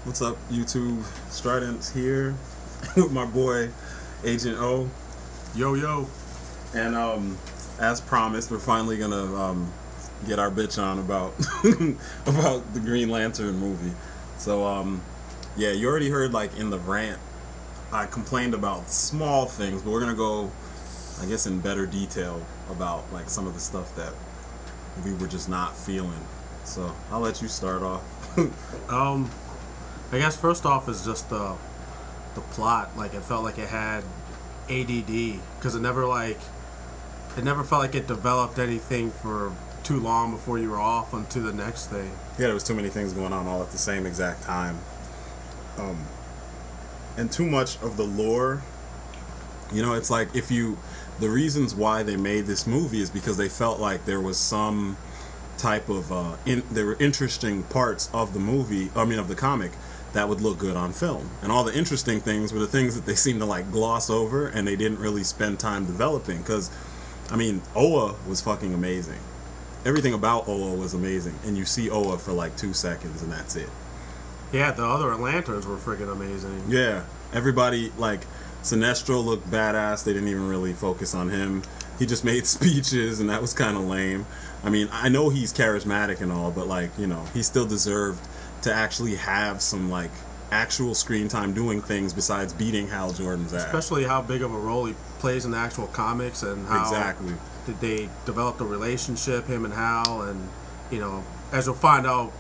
What's up, YouTube? Strident here with my boy Agent O, Yo, yo. and as promised, we're finally gonna get our bitch on about about the Green Lantern movie. So yeah, you already heard like in the rant, I complained about small things, but we're gonna go, I guess, in better detail about like some of the stuff that we were just not feeling. So I'll let you start off. I guess first off is just the plot. Like, it felt like it had ADD because it never felt like it developed anything for too long before you were off onto the next thing. Yeah, there was too many things going on all at the same exact time, and too much of the lore. You know, it's like the reasons why they made this movie is because they felt like there was some type of there were interesting parts of the movie, of the comic, that would look good on film, and all the interesting things were the things that they seemed to like gloss over, and they didn't really spend time developing. Because Oa was fucking amazing. Everything about Oa was amazing, and you see Oa for like 2 seconds and that's it. Yeah, the other Lanterns were freaking amazing. Yeah, everybody, like, Sinestro looked badass. They didn't even really focus on him. He just made speeches, and that was kind of lame. I mean, I know he's charismatic and all, but, like, you know, he still deserved to actually have some, like, actual screen time doing things besides beating Hal Jordan's ass. Especially how big of a role he plays in the actual comics, and how Exactly. did they develop a relationship, him and Hal, and, you know, as you'll find out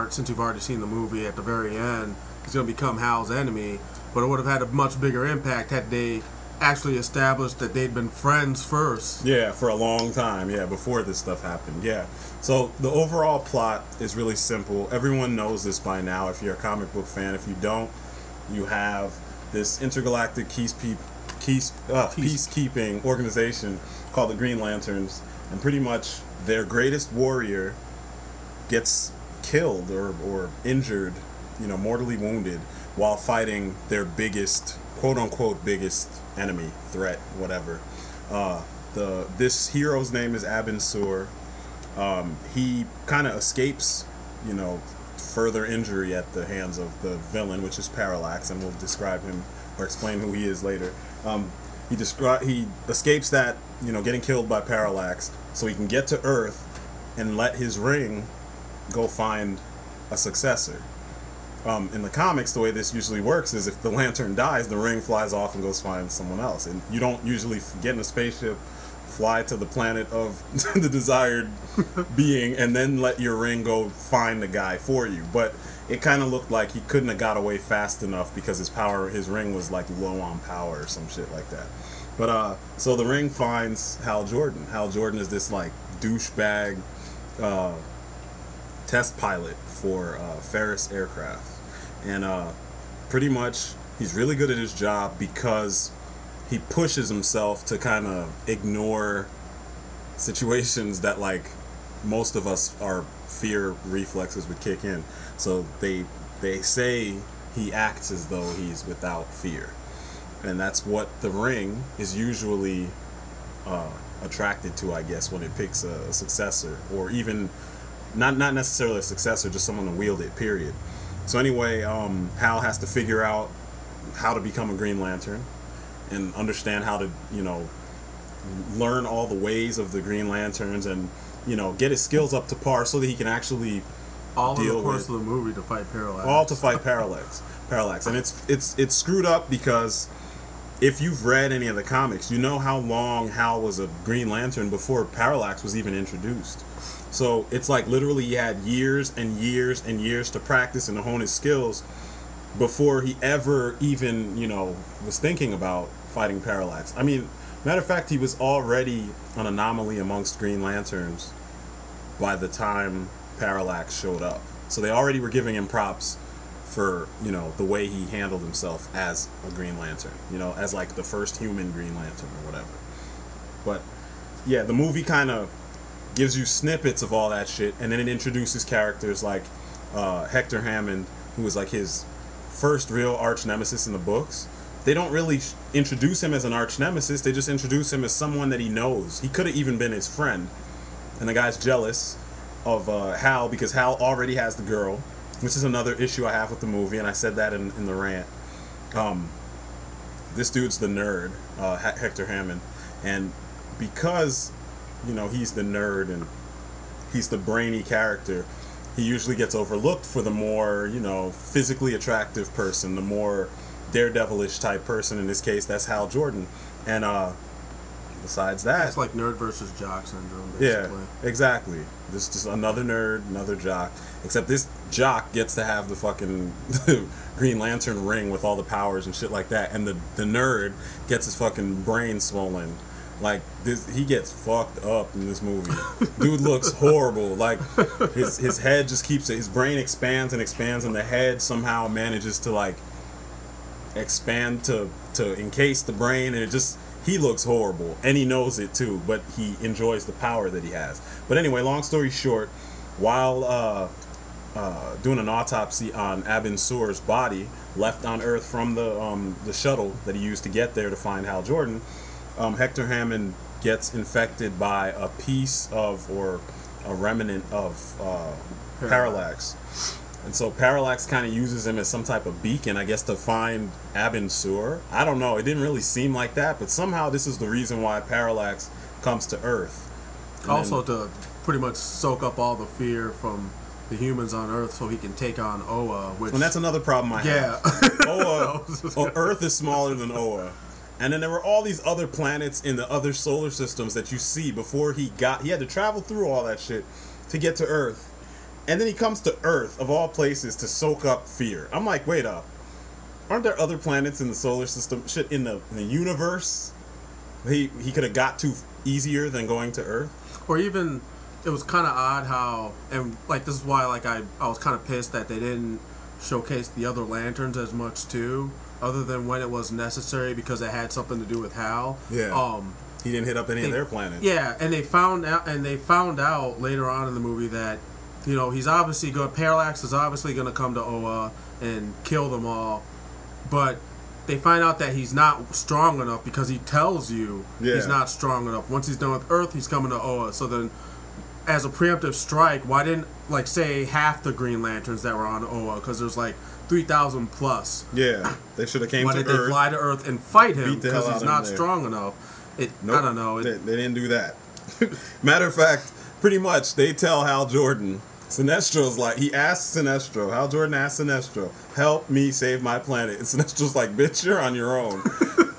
since you've already seen the movie, at the very end, he's going to become Hal's enemy. But it would have had a much bigger impact had they actually established that they'd been friends first. Yeah, for a long time. Yeah, before this stuff happened. Yeah. So the overall plot is really simple. Everyone knows this by now if you're a comic book fan. If you don't, you have this intergalactic peacekeeping organization called the Green Lanterns, and pretty much their greatest warrior gets killed or injured, you know, mortally wounded, while fighting their biggest, quote-unquote biggest enemy, threat, whatever. This hero's name is Abin Sur. He kind of escapes, you know, further injury at the hands of the villain, which is Parallax, and we'll describe him or explain who he is later. He escapes that, you know, getting killed by Parallax, so he can get to Earth and let his ring go find a successor. In the comics, the way this usually works is if the Lantern dies, the ring flies off and goes find someone else. And you don't usually get in a spaceship, fly to the planet of the desired being, and then let your ring go find the guy for you. But it kind of looked like he couldn't have got away fast enough because his ring was like low on power or some shit like that. But so the ring finds Hal Jordan. Hal Jordan is this like douchebag test pilot for Ferris aircraft. And pretty much he's really good at his job because he pushes himself to kind of ignore situations that, like, most of us, our fear reflexes would kick in. So they say he acts as though he's without fear. And that's what the ring is usually attracted to, I guess, when it picks a successor, or even not necessarily a successor, just someone to wield it, period. So anyway, Hal has to figure out how to become a Green Lantern and understand how to, you know, learn all the ways of the Green Lanterns and, you know, get his skills up to par so that he can actually all in the course of the movie to fight Parallax. All to fight Parallax. And it's screwed up because if you've read any of the comics, you know how long Hal was a Green Lantern before Parallax was even introduced. So it's like literally he had years and years and years to practice and to hone his skills before he ever even, you know, was thinking about fighting Parallax. I mean, matter of fact, he was already an anomaly amongst Green Lanterns by the time Parallax showed up. So they already were giving him props for, you know, the way he handled himself as a Green Lantern, you know, as like the first human Green Lantern or whatever. But yeah, the movie kind of gives you snippets of all that shit, and then it introduces characters like Hector Hammond, who was like his first real arch nemesis in the books. They don't really introduce him as an arch nemesis, they just introduce him as someone that he knows. He could have even been his friend, and the guy's jealous of Hal because Hal already has the girl, which is another issue I have with the movie, and I said that in the rant. This dude's the nerd, Hector Hammond, and because he's the nerd and he's the brainy character, he usually gets overlooked for the more physically attractive person, the more daredevilish type person. In this case, that's Hal Jordan, and besides that, it's like nerd versus jock syndrome, basically. Yeah, exactly. This is just another nerd, another jock. Except this jock gets to have the fucking Green Lantern ring with all the powers and shit like that, and the nerd gets his fucking brain swollen. Like this, he gets fucked up in this movie. Dude looks horrible. Like his head just keeps it. His brain expands and expands, and the head somehow manages to like expand to encase the brain, and it just. He looks horrible, and he knows it too, but he enjoys the power that he has. But anyway, long story short, while doing an autopsy on Abin Sur's body, left on Earth from the shuttle that he used to get there to find Hal Jordan, Hector Hammond gets infected by a piece of, or a remnant of, Parallax. And so Parallax kind of uses him as some type of beacon, I guess, to find Abin Sur. I don't know. It didn't really seem like that, but somehow this is the reason why Parallax comes to Earth. And also to pretty much soak up all the fear from the humans on Earth so he can take on Oa. Which, and that's another problem I have. Yeah. Earth is smaller than Oa. And then there were all these other planets in the other solar systems that you see before he had to travel through all that shit to get to Earth. And then he comes to Earth, of all places, to soak up fear. I'm like, wait up. Aren't there other planets in the solar system, shit, in the universe he could have got to easier than going to Earth? Or even, it was kind of odd how, and like this is why like I was kind of pissed that they didn't showcase the other lanterns as much too, other than when it was necessary because it had something to do with Hal. Yeah. He didn't hit up any of their planets. Yeah, and they found out later on in the movie that he's obviously Parallax is obviously going to come to Oa and kill them all, but they find out that he's not strong enough because he tells you he's not strong enough. Once he's done with Earth, he's coming to Oa. So then, as a preemptive strike, why didn't say half the Green Lanterns that were on Oa? Because there's like 3,000 plus. Yeah, they should have came to Earth. Why did they fly to Earth and fight him because he's not strong enough? Nope, I don't know. They didn't do that. Matter of fact, pretty much they tell Hal Jordan. Sinestro's like, he asks Sinestro, Hal Jordan asks Sinestro, help me save my planet. And Sinestro's like, bitch, you're on your own.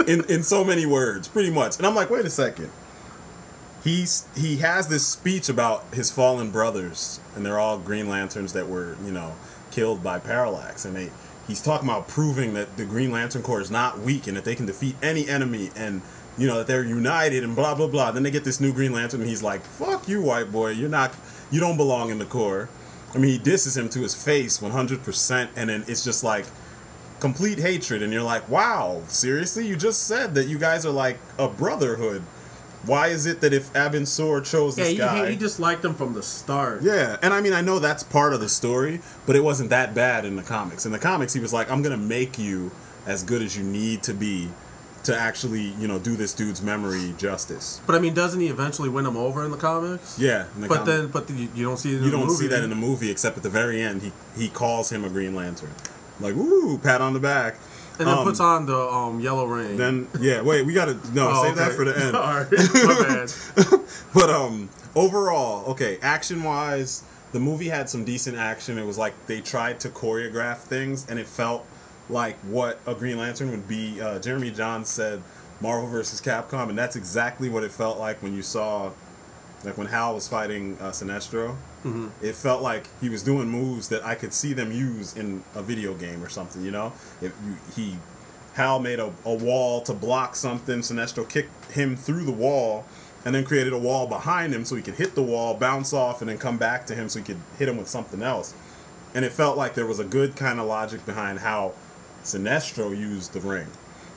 in so many words, pretty much. And I'm like, wait a second. He has this speech about his fallen brothers, and they're all Green Lanterns that were, killed by Parallax. And he's talking about proving that the Green Lantern Corps is not weak and that they can defeat any enemy, and that they're united and blah blah blah. Then they get this new Green Lantern, and he's like, fuck you, white boy, you don't belong in the Corps. I mean, he disses him to his face 100%, and then it's just like complete hatred, and you're like, wow, seriously? You just said that you guys are like a brotherhood. Why is it that if Abin Sur chose this guy... he just liked him from the start. Yeah, and I mean, I know that's part of the story, but it wasn't that bad in the comics. In the comics, he was like, I'm going to make you as good as you need to be to actually, do this dude's memory justice. But I mean, doesn't he eventually win him over in the comics? Yeah, in the comics. But you don't see it in the movie. You don't see that in the movie, except at the very end, he calls him a Green Lantern. Like, ooh, pat on the back. And then puts on the yellow ring. Then, yeah, wait, we gotta, save that for the end. Alright, my bad. But, overall, okay, action-wise, the movie had some decent action. It was like they tried to choreograph things, and it felt like what a Green Lantern would be. Jeremy Johns said Marvel vs. Capcom, and that's exactly what it felt like when you saw, like when Hal was fighting Sinestro. Mm-hmm. It felt like he was doing moves that I could see them use in a video game or something, Hal made a wall to block something, Sinestro kicked him through the wall, and then created a wall behind him so he could hit the wall, bounce off, and then come back to him so he could hit him with something else. And it felt like there was a good kind of logic behind how Sinestro used the ring.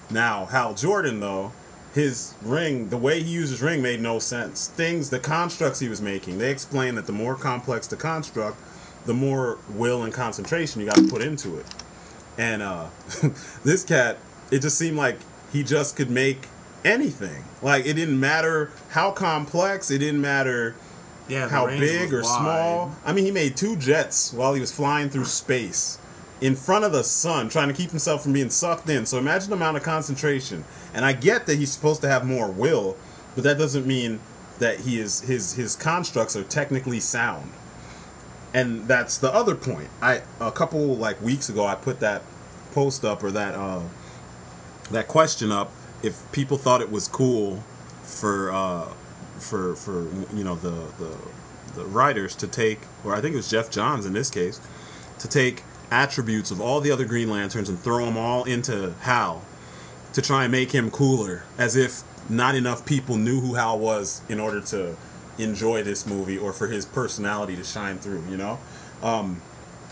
Now, Hal Jordan, though, his ring, the way he used his ring made no sense. The constructs he was making, they explain that the more complex the construct, the more will and concentration you got to put into it. And this cat, it just seemed like he just could make anything. Like, it didn't matter how complex, it didn't matter Yeah, the how range big or was wide. small. I mean, he made 2 jets while he was flying through space in front of the sun, trying to keep himself from being sucked in. So imagine the amount of concentration. And I get that he's supposed to have more will, but that doesn't mean that his constructs are technically sound. And that's the other point. A couple like weeks ago, I put that post up, or that question up, if people thought it was cool for you know, the writers to take, or I think it was Jeff Johns in this case, to take attributes of all the other Green Lanterns and throw them all into Hal to try and make him cooler, as if not enough people knew who Hal was in order to enjoy this movie, or for his personality to shine through, you know?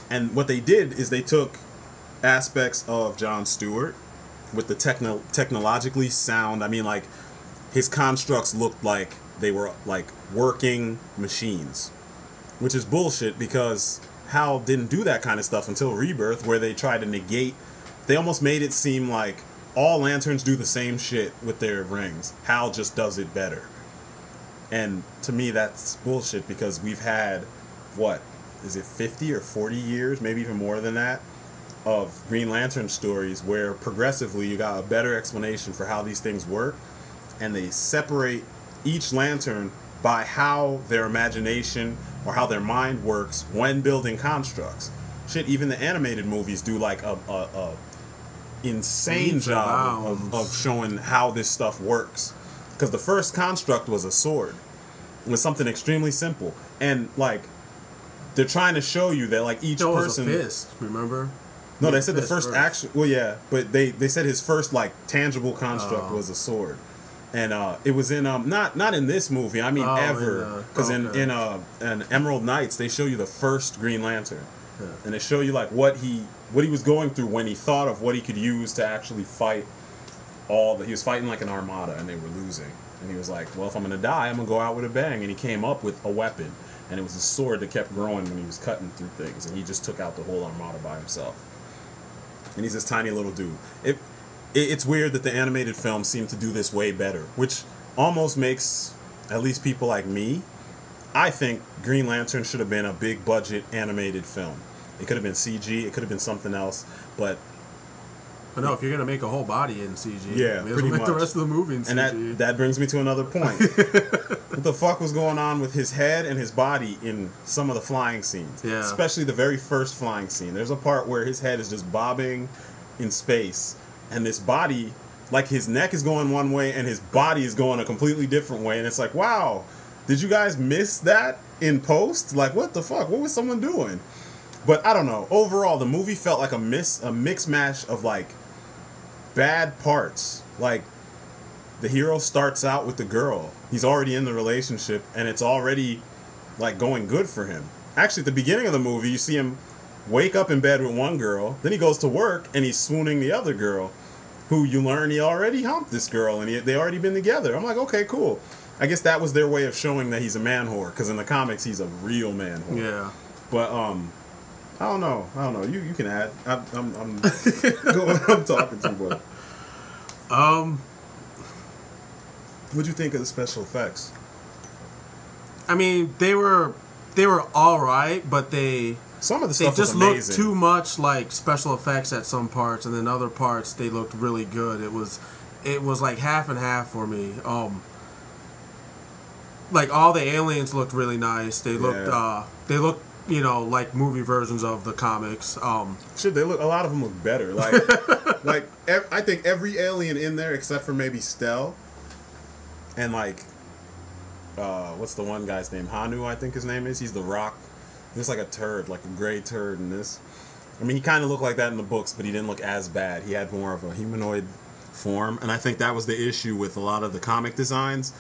And what they did is they took aspects of Jon Stewart with the technologically sound. I mean, like, his constructs looked like they were like working machines, which is bullshit, because Hal didn't do that kind of stuff until Rebirth, where they tried to negate. They almost made it seem like all lanterns do the same shit with their rings. Hal just does it better. And to me, that's bullshit, because we've had, what, is it 50 or 40 years, maybe even more than that, of Green Lantern stories where progressively you got a better explanation for how these things work, and they separate each lantern by how their imagination or how their mind works when building constructs. Shit, even the animated movies do like a insane job of showing how this stuff works. Because the first construct was a sword. It was something extremely simple. And, like, they're trying to show you that, like, each person... It was a fist, remember? No, they said the first actual... Well, yeah, but they said his first, like, tangible construct was a sword. And it was in... not in this movie, I mean ever. Because in Emerald Knights, they show you the first Green Lantern. Yeah. And they show you, like, what he was going through when he thought of what he could use to actually fight all that. He was fighting like an armada, and they were losing. And he was like, well, if I'm going to die, I'm going to go out with a bang. And he came up with a weapon. And it was a sword that kept growing when he was cutting through things. And he just took out the whole armada by himself. And he's this tiny little dude. It's weird that the animated films seem to do this way better, which almost makes, at least people like me, I think Green Lantern should have been a big budget animated film. It could have been CG, it could have been something else, but... I know, if you're going to make a whole body in CG, yeah, pretty much. Make the rest of the movie in CG. And that brings me to another point. What the fuck was going on with his head and his body in some of the flying scenes? Yeah. Especially the very first flying scene. There's a part where his head is just bobbing in space, and this body, like, his neck is going one way and his body is going a completely different way, and it's like, wow, did you guys miss that in post? Like, what the fuck? What was someone doing? But I don't know. Overall, the movie felt like a mix mash of, like, bad parts. Like, the hero starts out with the girl. He's already in the relationship, and it's already, like, going good for him. Actually, at the beginning of the movie, you see him wake up in bed with one girl, then he goes to work, and he's swooning the other girl, who you learn he already humped this girl, and they already been together. I'm like, okay, cool. I guess that was their way of showing that he's a man whore, because in the comics, he's a real man whore. Yeah. But, I don't know. You can add. I'm talking to you, but. What'd you think of the special effects? I mean, they were all right, but some of the stuff just was amazing. Looked too much like special effects at some parts, and then other parts they looked really good. It was like half and half for me. Like, all the aliens looked really nice. They looked you know, like movie versions of the comics. Shit, a lot of them look better. Like, I think every alien in there except for maybe Stell, and like, what's the one guy's name? Hanu, I think his name is. He's the Rock. He's like a turd, like a gray turd in this. I mean, he kind of looked like that in the books, but he didn't look as bad. He had more of a humanoid form, and I think that was the issue with a lot of the comic designs.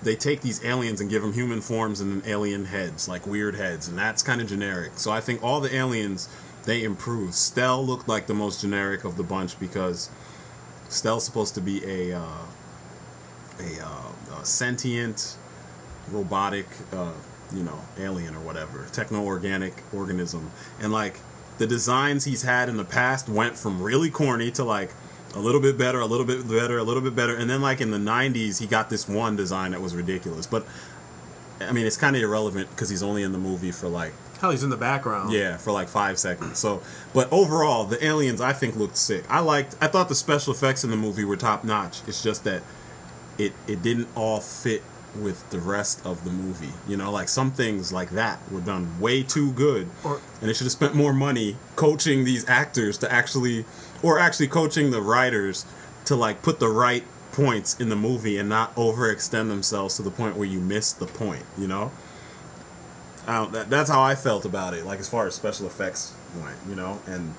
They take these aliens and give them human forms and then alien heads, like weird heads, and that's kind of generic. So I think all the aliens, they improved. Stell looked like the most generic of the bunch, because Stell's supposed to be a sentient, robotic, alien or whatever, techno-organic organism. And, like, the designs he's had in the past went from really corny to, like, a little bit better, a little bit better, a little bit better. And then, like, in the 90s, he got this one design that was ridiculous. But I mean, it's kind of irrelevant because he's only in the movie for like, Hell, he's in the background. yeah, for like 5 seconds. So, but overall, the aliens I think looked sick. I thought the special effects in the movie were top notch. It's just that it didn't all fit with the rest of the movie. You know, like some things like that were done way too good, and they should have spent more money coaching these actors to actually coaching the writers to like put the right points in the movie and not overextend themselves to the point where you miss the point. You know. That's how I felt about it, like as far as special effects went, you know, and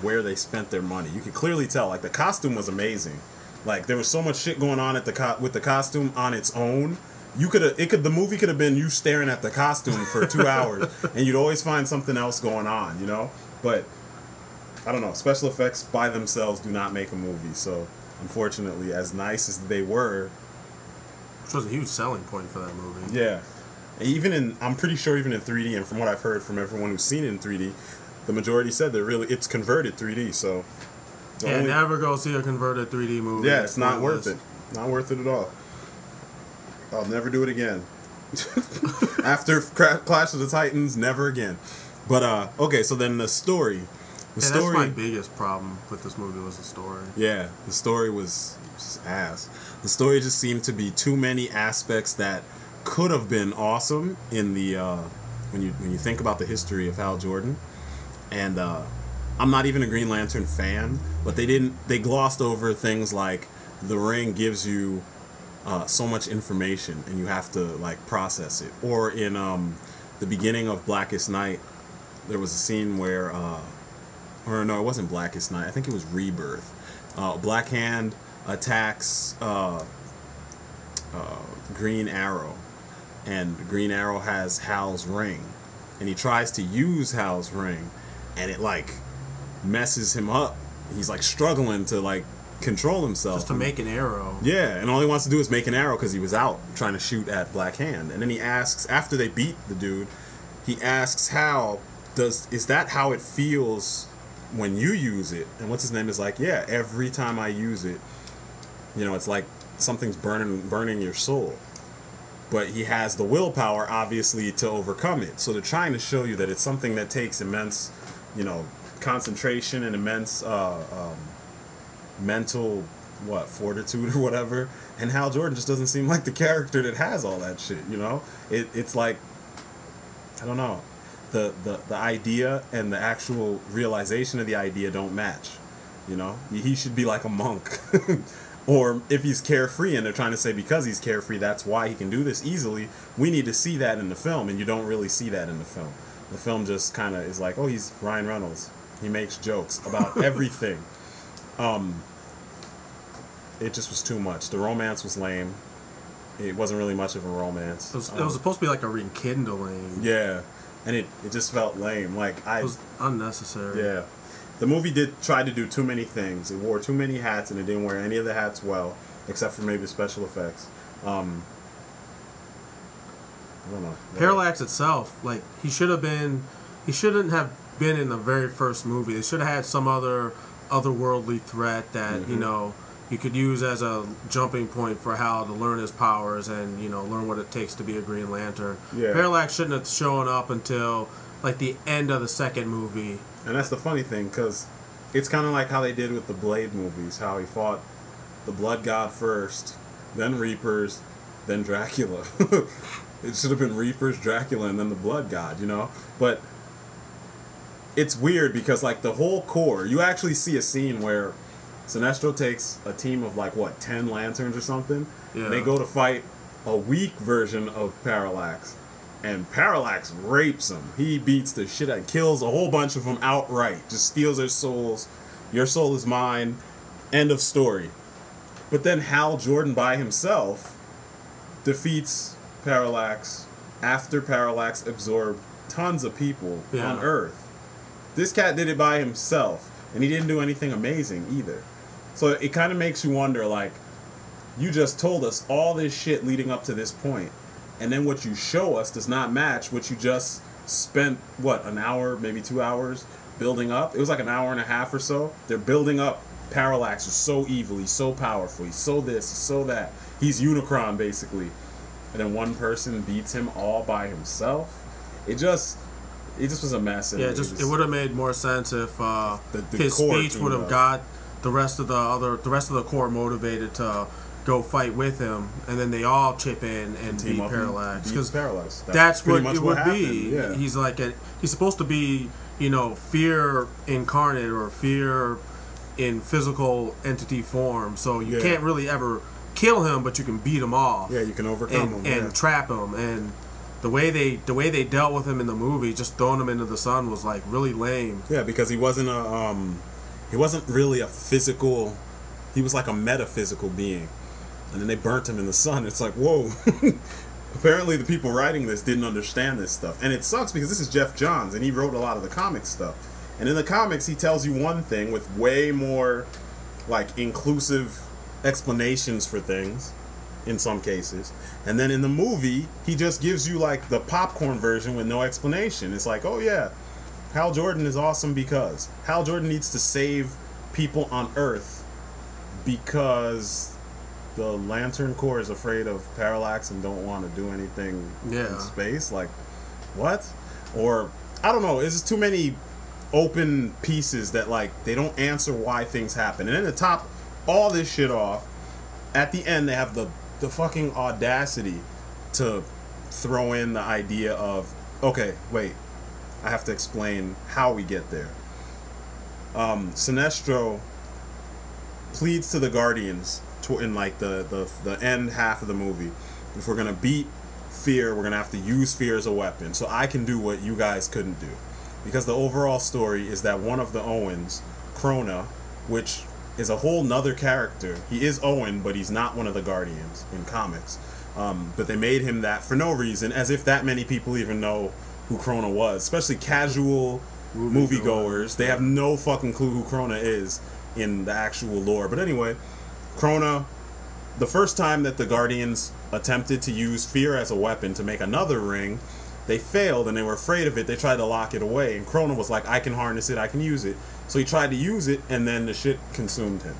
where they spent their money. You could clearly tell, like the costume was amazing. Like there was so much shit going on at with the costume on its own. The movie could have been you staring at the costume for 2 hours, and you'd always find something else going on, you know. But I don't know, special effects by themselves do not make a movie. So unfortunately, as nice as they were, which was a huge selling point for that movie. Yeah. I'm pretty sure even in 3D, and from what I've heard from everyone who's seen it in 3D, the majority said it's converted 3D. So never go see a converted 3D movie. Yeah, it's not worth it. Not worth it at all. I'll never do it again. After Clash of the Titans, never again. But okay, so then the story. That's my biggest problem with this movie was the story. Yeah, the story was just ass. The story just seemed to be too many aspects that could have been awesome in the when you think about the history of Hal Jordan, and I'm not even a Green Lantern fan, but they glossed over things like the ring gives you so much information and you have to like process it. Or in the beginning of Blackest Night, there was a scene where or no, it wasn't Blackest Night, I think it was Rebirth. Black Hand attacks Green Arrow, and Green Arrow has Hal's ring, and he tries to use Hal's ring, and it like messes him up. He's like struggling to like control himself. Just to make an arrow. Yeah, and all he wants to do is make an arrow because he was out trying to shoot at Black Hand. And then he asks, after they beat the dude, he asks Hal, is that how it feels when you use it? And what's his name is like, yeah, every time I use it, you know, it's like something's burning your soul. But he has the willpower, obviously, to overcome it. So they're trying to show you that it's something that takes immense, you know, concentration and immense mental, fortitude or whatever. And Hal Jordan just doesn't seem like the character that has all that shit, you know? It's like, I don't know. The idea and the actual realization of the idea don't match, you know? He should be like a monk. Or if he's carefree, and they're trying to say because he's carefree, that's why he can do this easily. We need to see that in the film, and you don't really see that in the film. The film just kind of is like, oh, he's Ryan Reynolds. He makes jokes about everything. It just was too much. The romance was lame. It wasn't really much of a romance. It was supposed to be like a rekindling. Yeah, and it just felt lame. Like it was unnecessary. Yeah. The movie did try to do too many things. It wore too many hats, and it didn't wear any of the hats well, except for maybe special effects. I don't know. Parallax itself, like he shouldn't have been in the very first movie. They should have had some otherworldly threat that you know you could use as a jumping point for Hal to learn his powers and learn what it takes to be a Green Lantern. Yeah. Parallax shouldn't have shown up until like the end of the second movie. And that's the funny thing, because it's kind of like how they did with the Blade movies, how he fought the Blood God first, then Reapers, then Dracula. It should have been Reapers, Dracula, and then the Blood God, you know? But it's weird because, like, the whole core, you actually see a scene where Sinestro takes a team of, 10 lanterns or something, and they go to fight a weak version of Parallax. And Parallax rapes him. He beats the shit out, kills a whole bunch of them outright. Just steals their souls. Your soul is mine. End of story. But then Hal Jordan by himself defeats Parallax after Parallax absorbed tons of people on Earth. This cat did it by himself, and he didn't do anything amazing either. So it kind of makes you wonder, you just told us all this shit leading up to this point. And then what you show us does not match what you just spent, an hour, maybe 2 hours building up? It was like an hour and a half or so. They're building up Parallax is so evil, he's so powerful, he's so this, he's so that. He's Unicron, basically. and then one person beats him all by himself. It just was a mess. And Yeah, it would have made more sense if his core speech would have got the rest of the core motivated to go fight with him, and then they all chip in and beat Parallax. Because Parallax. That's what it would happened. be. Yeah. He's supposed to be, fear incarnate or fear in physical entity form. So you can't really ever kill him, but you can beat him off. Yeah, you can overcome him and trap him. And the way they dealt with him in the movie, just throwing him into the sun, was like really lame. Yeah, because he wasn't really a physical. He was like a metaphysical being, and then they burnt him in the sun. It's like, whoa. Apparently, the people writing this didn't understand this stuff, and it sucks because this is Jeff Johns, and he wrote a lot of the comic stuff. And in the comics, he tells you one thing with way more like inclusive explanations for things in some cases, and then in the movie he just gives you like the popcorn version with no explanation. It's like, oh yeah, Hal Jordan is awesome because Hal Jordan needs to save people on Earth because the Lantern Corps is afraid of Parallax and don't want to do anything in space. Like, what? Or I don't know, it's just too many open pieces that like they don't answer why things happen. And then to top all this shit off, at the end they have the fucking audacity to throw in the idea of, okay, wait, I have to explain how we get there. Sinestro pleads to the Guardians in like the end half of the movie, if we're gonna beat fear, we're gonna have to use fear as a weapon, so I can do what you guys couldn't do. Because the overall story is that one of the Owens, Krona, which is a whole nother character. He is Owen, but he's not one of the Guardians in comics. But they made him that for no reason, as if that many people even know who Krona was. Especially casual moviegoers. They have no fucking clue who Krona is in the actual lore. But anyway, Krona, the first time that the Guardians attempted to use fear as a weapon to make another ring, they failed and they were afraid of it. They tried to lock it away, and Krona was like, I can harness it, I can use it. So he tried to use it, and then the shit consumed him.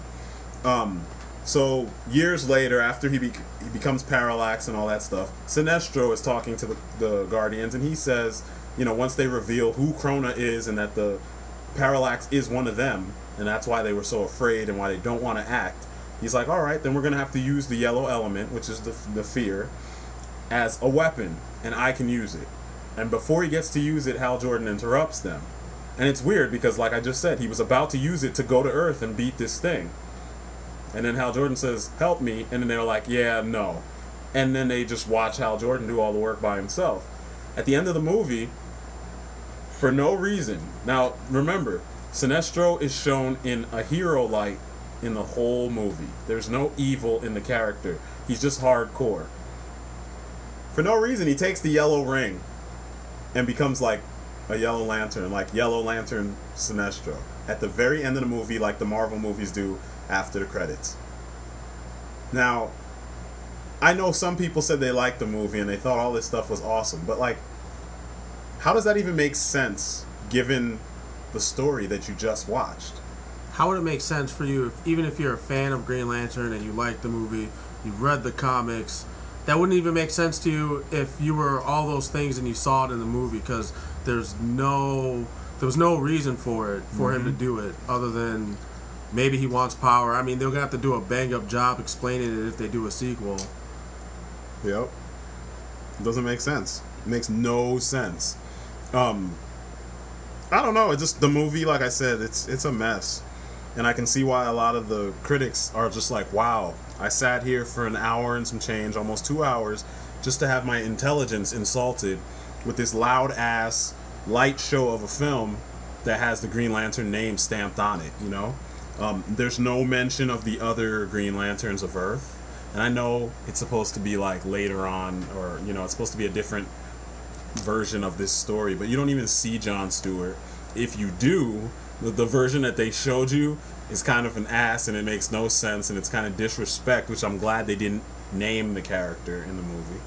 So years later, after he becomes Parallax and all that stuff, Sinestro is talking to the Guardians, and he says, once they reveal who Krona is and that the Parallax is one of them, and that's why they were so afraid and why they don't want to act, he's like, all right, then we're going to have to use the yellow element, which is the fear, as a weapon, and I can use it. And before he gets to use it, Hal Jordan interrupts them. And it's weird because, like I just said, he was about to use it to go to Earth and beat this thing. And then Hal Jordan says, help me. And then they're like, yeah, no. And then they just watch Hal Jordan do all the work by himself. At the end of the movie, for no reason. Now, remember, Sinestro is shown in a hero light in the whole movie. There's no evil in the character. He's just hardcore. For no reason, he takes the yellow ring and becomes like a Yellow Lantern, like Yellow Lantern Sinestro. At the very end of the movie, like the Marvel movies do after the credits. Now, I know some people said they liked the movie and they thought all this stuff was awesome, but like, how does that even make sense given the story that you just watched? How would it make sense for you, even if you're a fan of Green Lantern and you like the movie, you've read the comics, that wouldn't even make sense to you if you were all those things and you saw it in the movie, because there was no reason for it, for him to do it, other than maybe he wants power. I mean, they're going to have to do a bang-up job explaining it if they do a sequel. Yep. It doesn't make sense. It makes no sense. I don't know. It just, the movie, like I said, it's a mess. And I can see why a lot of the critics are just like, wow, I sat here for an hour and some change, almost 2 hours, just to have my intelligence insulted with this loud-ass light show of a film that has the Green Lantern name stamped on it, There's no mention of the other Green Lanterns of Earth. And I know it's supposed to be like later on, or, it's supposed to be a different version of this story, but you don't even see Jon Stewart. If you do, the version that they showed you is kind of an ass, and it makes no sense, and it's kind of disrespect, which I'm glad they didn't name the character in the movie.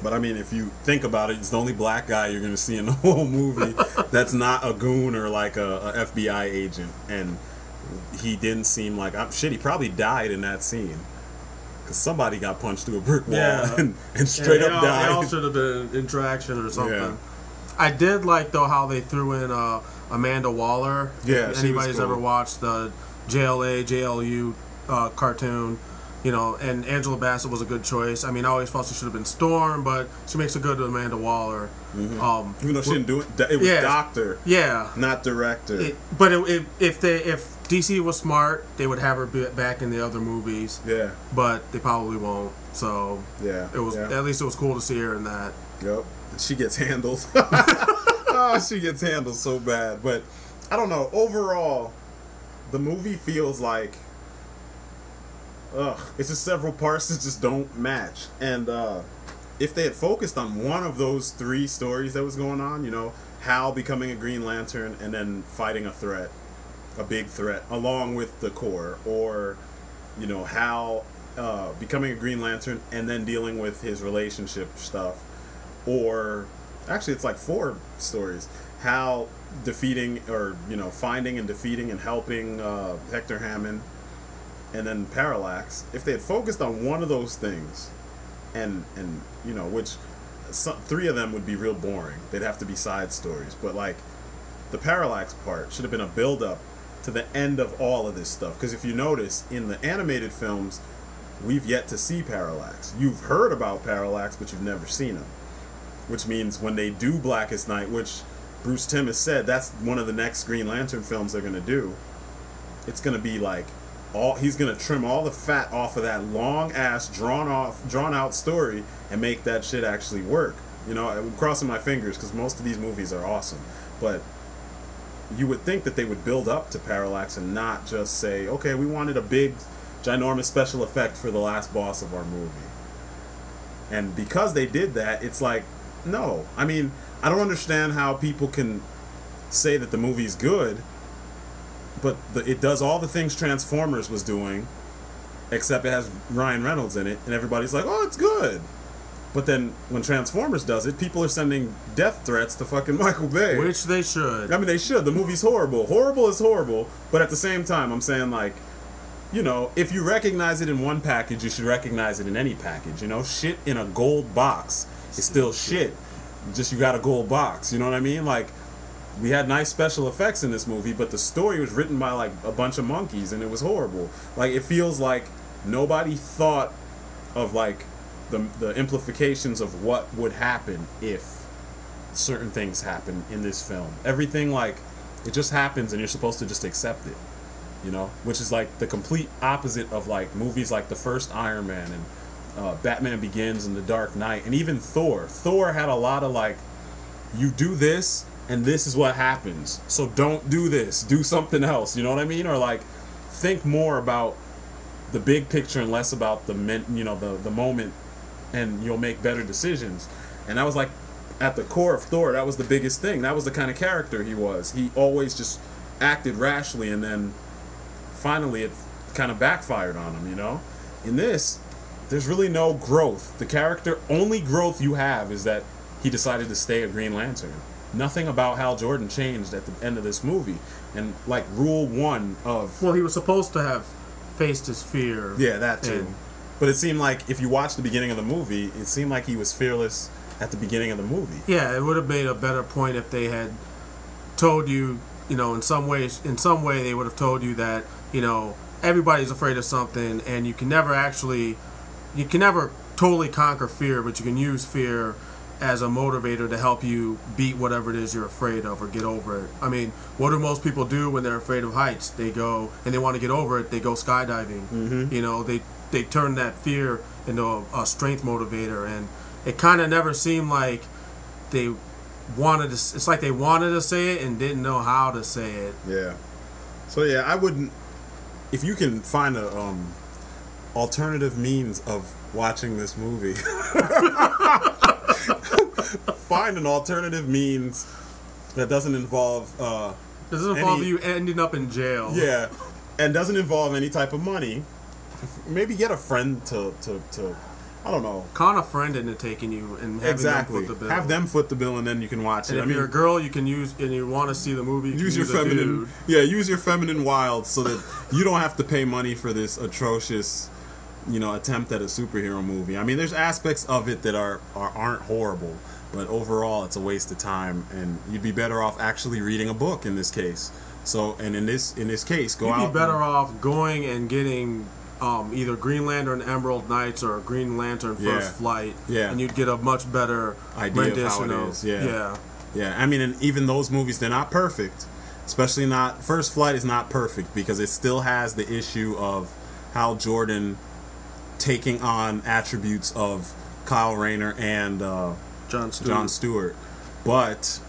But I mean, if you think about it, it's the only black guy you're going to see in the whole movie that's not a goon or like a FBI agent, and he didn't seem like, he probably died in that scene. because somebody got punched through a brick wall Yeah. and straight up They died. all should have been in traction or something. Yeah. I did like though how they threw in Amanda Waller. Yeah, If she was anybody's cool. ever watched the JLU cartoon, you know, and Angela Bassett was a good choice. I mean, I always felt she should have been Storm, but she makes a good Amanda Waller. Even though she didn't do it, it was Yeah. doctor, Yeah, not director. if DC was smart, they would have her back in the other movies. Yeah, But they probably won't. So yeah. it was yeah. at least it was cool to see her in that. Yep. She gets handled. Oh, she gets handled so bad. But I don't know. Overall, the movie feels like, it's just several parts that just don't match. And if they had focused on one of those three stories that was going on, you know, Hal becoming a Green Lantern and then fighting a threat, a big threat, along with the Corps, or, you know, Hal becoming a Green Lantern and then dealing with his relationship stuff, or actually it's like 4 stories. Hal defeating, or, you know, finding and defeating and helping Hector Hammond, and then Parallax. If they had focused on one of those things, and you know, which 3 of them would be real boring. They'd have to be side stories. But like the Parallax part should have been a build up to the end of all of this stuff. Because if you notice, in the animated films, we've yet to see Parallax. You've heard about Parallax, but you've never seen him. Which means when they do Blackest Night, which Bruce Timm has said that's one of the next Green Lantern films they're gonna do, it's gonna be like he's gonna trim all the fat off of that long ass drawn out story and make that shit actually work. You know, I'm crossing my fingers because most of these movies are awesome, but you would think that they would build up to Parallax and not just say, okay, we wanted a big ginormous special effect for the last boss of our movie. And because they did that, it's like, no. I mean, I don't understand how people can say that the movie's good, but it does all the things Transformers was doing, except it has Ryan Reynolds in it, and everybody's like, oh, it's good. But then when Transformers does it, people are sending death threats to fucking Michael Bay. Which they should. I mean, they should. The movie's horrible. Horrible is horrible, but at the same time, I'm saying, like, you know, if you recognize it in one package, you should recognize it in any package. You know, shit in a gold box is still shit. Just you got a gold box. You know what I mean? Like, we had nice special effects in this movie, but the story was written by like a bunch of monkeys, and it was horrible. Like, it feels like nobody thought of like the implications of what would happen if certain things happen in this film. Everything, like, it just happens, and you're supposed to just accept it. You know, which is like the complete opposite of like movies like the first Iron Man and Batman Begins and The Dark Knight, and even Thor. Thor had a lot of like, you do this and this is what happens, so don't do this, do something else. You know what I mean? Or like, think more about the big picture and less about the moment, and you'll make better decisions. And that was like at the core of Thor. That was the biggest thing. That was the kind of character he was. He always just acted rashly, and then finally it kind of backfired on him, you know? In this, there's really no growth. The character, only growth you have is that he decided to stay a Green Lantern. Nothing about Hal Jordan changed at the end of this movie. And like rule 1 of... Well, he was supposed to have faced his fear. Yeah, that too. But it seemed like, if you watch the beginning of the movie, it seemed like he was fearless at the beginning of the movie. Yeah, it would have made a better point if they had told you, you know, in some way they would have told you that, you know, everybody's afraid of something, and you can never totally conquer fear, but you can use fear as a motivator to help you beat whatever it is you're afraid of or get over it. I mean, what do most people do when they're afraid of heights? They go, and they want to get over it, they go skydiving. Mm-hmm. You know, they turn that fear into a strength motivator, and it kind of never seemed like they wanted to. It's like they wanted to say it and didn't know how to say it. Yeah. So yeah, I wouldn't. If you can find a alternative means of watching this movie, find an alternative means that doesn't involve. Doesn't involve you ending up in jail. Yeah, and doesn't involve any type of money. Maybe get a friend to I don't know. Con a friend into taking you and having them foot the bill. Have them foot the bill, and then you can watch and it. if you're a girl, you can use, and you want to see the movie, you use can your feminine. dude. Yeah, use your feminine wild so that you don't have to pay money for this atrocious, attempt at a superhero movie. I mean, there's aspects of it that aren't horrible, but overall, it's a waste of time, and you'd be better off actually reading a book in this case. So, and in this case, go out. You'd be better off going and getting either Green Lantern Emerald Knights or Green Lantern First Flight, and you'd get a much better idea of how it is. Yeah. I mean, and even those movies, they're not perfect. Especially not First Flight is not perfect because it still has the issue of Hal Jordan taking on attributes of Kyle Rayner and Jon Stewart, but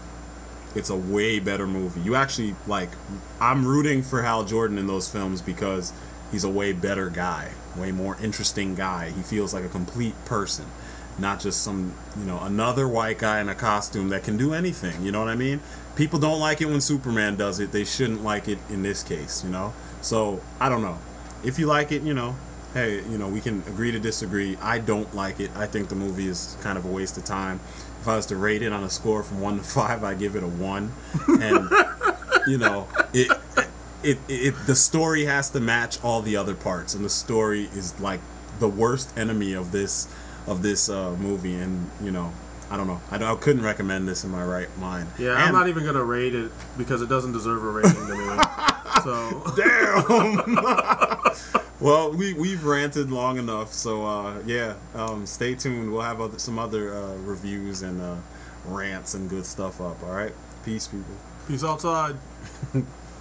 it's a way better movie. You actually I'm rooting for Hal Jordan in those films because he's a way better guy, way more interesting guy. He feels like a complete person, not just some another white guy in a costume that can do anything. You know what I mean? People don't like it when Superman does it. They shouldn't like it in this case. So I don't know. If you like it, hey, we can agree to disagree. I don't like it. I think the movie is kind of a waste of time. If I was to rate it on a score from 1 to 5, I give it a 1. And the story has to match all the other parts, and the story is like the worst enemy of this movie. And I don't know. I couldn't recommend this in my right mind. Yeah, I'm not even gonna rate it because it doesn't deserve a rating to me. So damn. Well, we've ranted long enough, so stay tuned. We'll have some other reviews and rants and good stuff up. All right, peace, people. Peace outside.